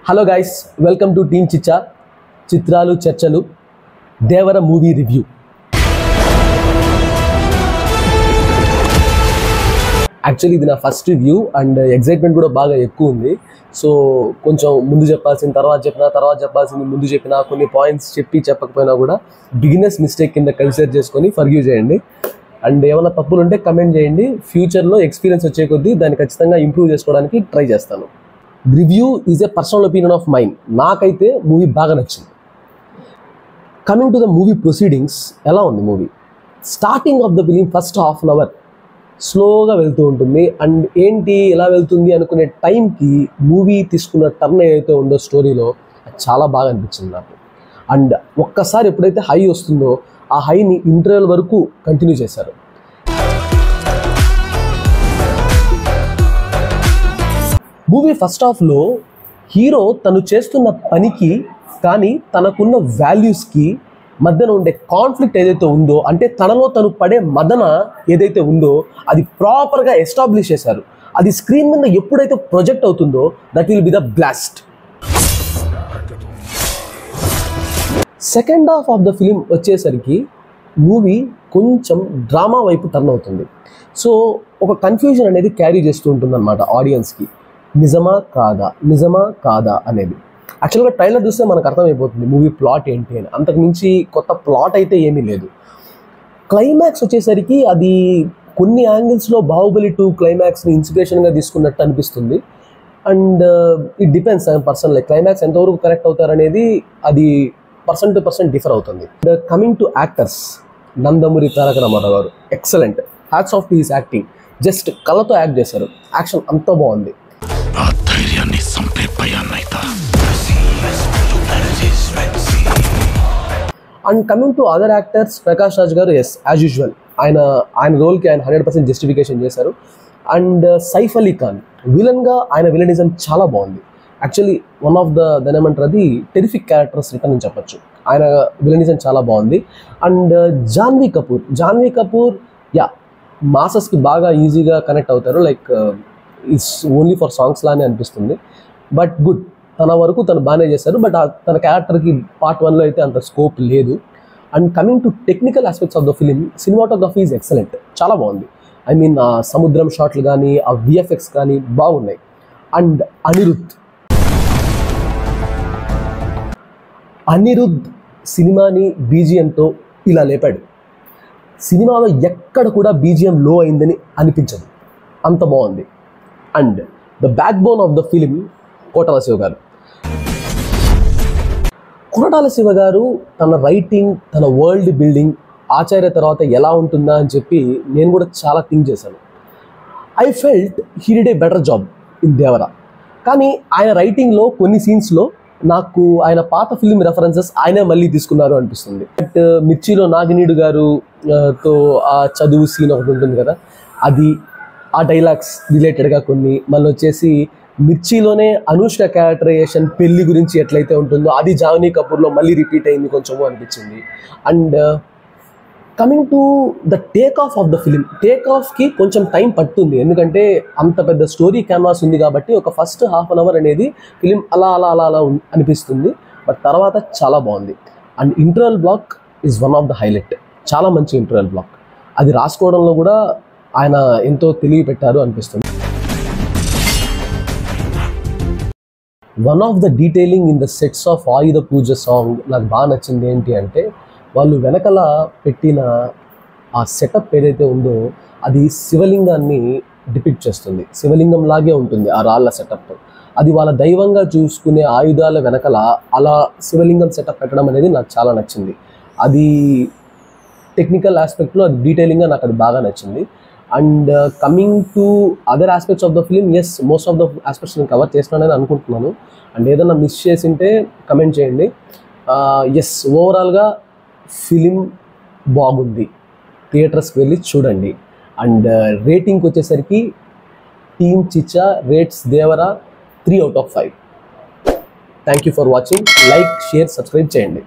Hello guys, welcome to Team Chicha, Chitralu Charchalu, Devara movie review. Actually ఇది నా first review and excitement కూడా బాగా ఎక్కువ ఉంది. సో కొంచెం ముందు చెప్పాల్సిన తర్వాత చెప్పాల్సింది ముందు చెప్పినా కొన్ని పాయింట్స్ చెప్పకపోయినా కూడా బిగినర్స్ మిస్టేక్ కింద కన్సిడర్ చేసుకొని ఫర్గివ్ చేయండి. అండ్ ఏమైనా తప్పులు ఉంటే కమెంట్ చేయండి. ఫ్యూచర్లో ఎక్స్పీరియన్స్ వచ్చే కొద్దీ దాన్ని ఖచ్చితంగా ఇంప్రూవ్ చేసుకోవడానికి ట్రై చేస్తాను. Review is a personal opinion of mind. నాకైతే మూవీ బాగా నచ్చింది. Coming to the movie proceedings, ఎలా ఉంది movie? Starting of the film first half an hour స్లోగా వెళ్తూ ఉంటుంది. అండ్ ఏంటి ఎలా వెళ్తుంది అనుకునే టైంకి మూవీ తీసుకున్న టర్న్ ఏదైతే ఉందో స్టోరీలో అది చాలా బాగా అనిపించింది నాకు. అండ్ ఒక్కసారి ఎప్పుడైతే హై వస్తుందో ఆ హైని ఇంటర్వెల్ వరకు కంటిన్యూ చేశారు. మూవీ ఫస్ట్ హాఫ్లో హీరో తను చేస్తున్న పనికి కానీ తనకున్న వాల్యూస్కి మధ్యన ఉండే కాన్ఫ్లిక్ట్ ఏదైతే ఉందో, అంటే తనలో తను పడే మదన ఏదైతే ఉందో అది ప్రాపర్గా ఎస్టాబ్లిష్ చేశారు. అది స్క్రీన్ మీద ఎప్పుడైతే ప్రొజెక్ట్ అవుతుందో that will be the blast. Second half of the film వచ్చేసరికి మూవీ కొంచెం డ్రామా వైపు టర్న్ అవుతుంది. సో ఒక కన్ఫ్యూజన్ అనేది క్యారీ చేస్తూ ఉంటుంది అన్నమాట ఆడియన్స్కి. నిజమా కాదా అనేది. యాక్చువల్గా ట్రైలర్ చూస్తే మనకు అర్థమైపోతుంది మూవీ ప్లాట్ ఏంటి అని. అంతకుమించి కొత్త ప్లాట్ అయితే ఏమీ లేదు. క్లైమాక్స్ వచ్చేసరికి అది కొన్ని యాంగిల్స్లో బాహుబలి 2 క్లైమాక్స్ని ఇన్స్పిరేషన్గా తీసుకున్నట్టు అనిపిస్తుంది. And it depends on person. Like climax ఎంతవరకు కరెక్ట్ అవుతారనేది అది పర్సన్ టు పర్సన్ డిఫర్ అవుతుంది. Coming to actors, Nandamuri Taraka Ramarao గారు excellent. Hats off to his acting. Just కళ్ళతో యాక్ట్ చేశారు. యాక్షన్ అంత బాగుంది. And coming to other actors, Prakash Raj గారు ఎస్ యాజ్ యూజువల్ ఆయన రోల్కి ఆయన 100% జస్టిఫికేషన్ చేశారు. అండ్ సైఫ్ అలీ ఖాన్ విలన్గా ఆయన విలనిజం చాలా బాగుంది. యాక్చువల్లీ వన్ ఆఫ్ దాని ఏమంటారు, అది టెరిఫిక్ క్యారెక్టర్స్ రిటర్న్ అని చెప్పొచ్చు. ఆయన విలనిజం చాలా బాగుంది. అండ్ జాన్వీ కపూర్ యా మాసెస్కి బాగా ఈజీగా కనెక్ట్ అవుతారు. Like it's only for songs లానే అనిపిస్తుంది. బట్ గుడ్, తన వరకు తను బాగానే చేశారు. బట్ తన క్యారెక్టర్కి పార్ట్ 1లో అయితే అంత స్కోప్ లేదు. And coming to technical aspects of the film, cinematography is excellent, చాలా బాగుంది. ఐ మీన్ ఆ సముద్రం షాట్లు కానీ ఆ విఎఫ్ఎక్స్ కానీ బాగున్నాయి. అండ్ అనిరుద్ధ్ సినిమాని బీజిఎంతో ఇలా లేపాడు. సినిమాలో ఎక్కడ కూడా బీజిఎం లో అయిందని అనిపించదు, అంత బాగుంది. And the backbone of the film Koratala Siva గారు తన రైటింగ్, తన వరల్డ్ బిల్డింగ్ ఆచార్య తర్వాత ఎలా ఉంటుందా అని చెప్పి నేను కూడా చాలా థింక్ చేశాను. I felt he did a better job in Devara. కానీ ఆయన రైటింగ్లో కొన్ని సీన్స్లో నాకు ఆయన పాత ఫిలిం రెఫరెన్సెస్ ఆయనే మళ్ళీ తీసుకున్నారు అనిపిస్తుంది. బట్ మిర్చిలో నాగినీడు గారు తో ఆ చదువు సీన్ ఒకటి ఉంటుంది కదా, అది ఆ డైలాగ్స్ రిలేటెడ్గా కొన్ని, మళ్ళీ వచ్చేసి మిర్చిలోనే అనుష్క క్యారెక్టరైజేషన్ పెళ్లి గురించి ఎట్లయితే ఉంటుందో అది జాన్వీ కపూర్లో మళ్ళీ రిపీట్ అయింది కొంచెము అనిపించింది. And coming to the take off the film, take ఆఫ్కి కొంచెం టైం పడుతుంది. ఎందుకంటే అంత పెద్ద స్టోరీ క్యాన్వాస్ ఉంది కాబట్టి ఒక ఫస్ట్ హాఫ్ అన్ అవర్ అనేది ఫిలిం అలా అనిపిస్తుంది. బట్ తర్వాత చాలా బాగుంది. And interval block is one of the highlight. చాలా మంచి ఇంటర్వెల్ బ్లాక్. అది రాసుకోవడంలో కూడా ఆయన ఎంతో తెలివి పెట్టారు అనిపిస్తుంది. One of the detailing in the sets of Ayudha Puja song నాకు బాగా నచ్చింది. ఏంటి అంటే వాళ్ళు వెనకల పెట్టిన ఆ సెటప్ ఏదైతే ఉందో అది శివలింగాన్ని డిపిక్ట్ చేస్తుంది. శివలింగం లాగే ఉంటుంది ఆ రాళ్ళ సెటప్. అది వాళ్ళ దైవంగా చూసుకునే ఆయుధాల వెనకల అలా శివలింగం సెటప్ పెట్టడం అనేది నాకు చాలా నచ్చింది. అది టెక్నికల్ ఆస్పెక్ట్లో అది డీటెయిలింగ్గా నాకు అది బాగా నచ్చింది. And coming to other aspects of the film, as most of the aspects నేను కవర్ చేస్తున్నానని అనుకుంటున్నాను. అండ్ ఏదైనా మిస్ చేసింటే కమెంట్ చేయండి. ఎస్ ఓవరాల్గా ఫిలిం బాగుంది, థియేటర్స్కి వెళ్ళి చూడండి. అండ్ రేటింగ్కి వచ్చేసరికి team Chicha rates Devara 3 out of 5. Thank you for watching. Like, share, subscribe చేయండి.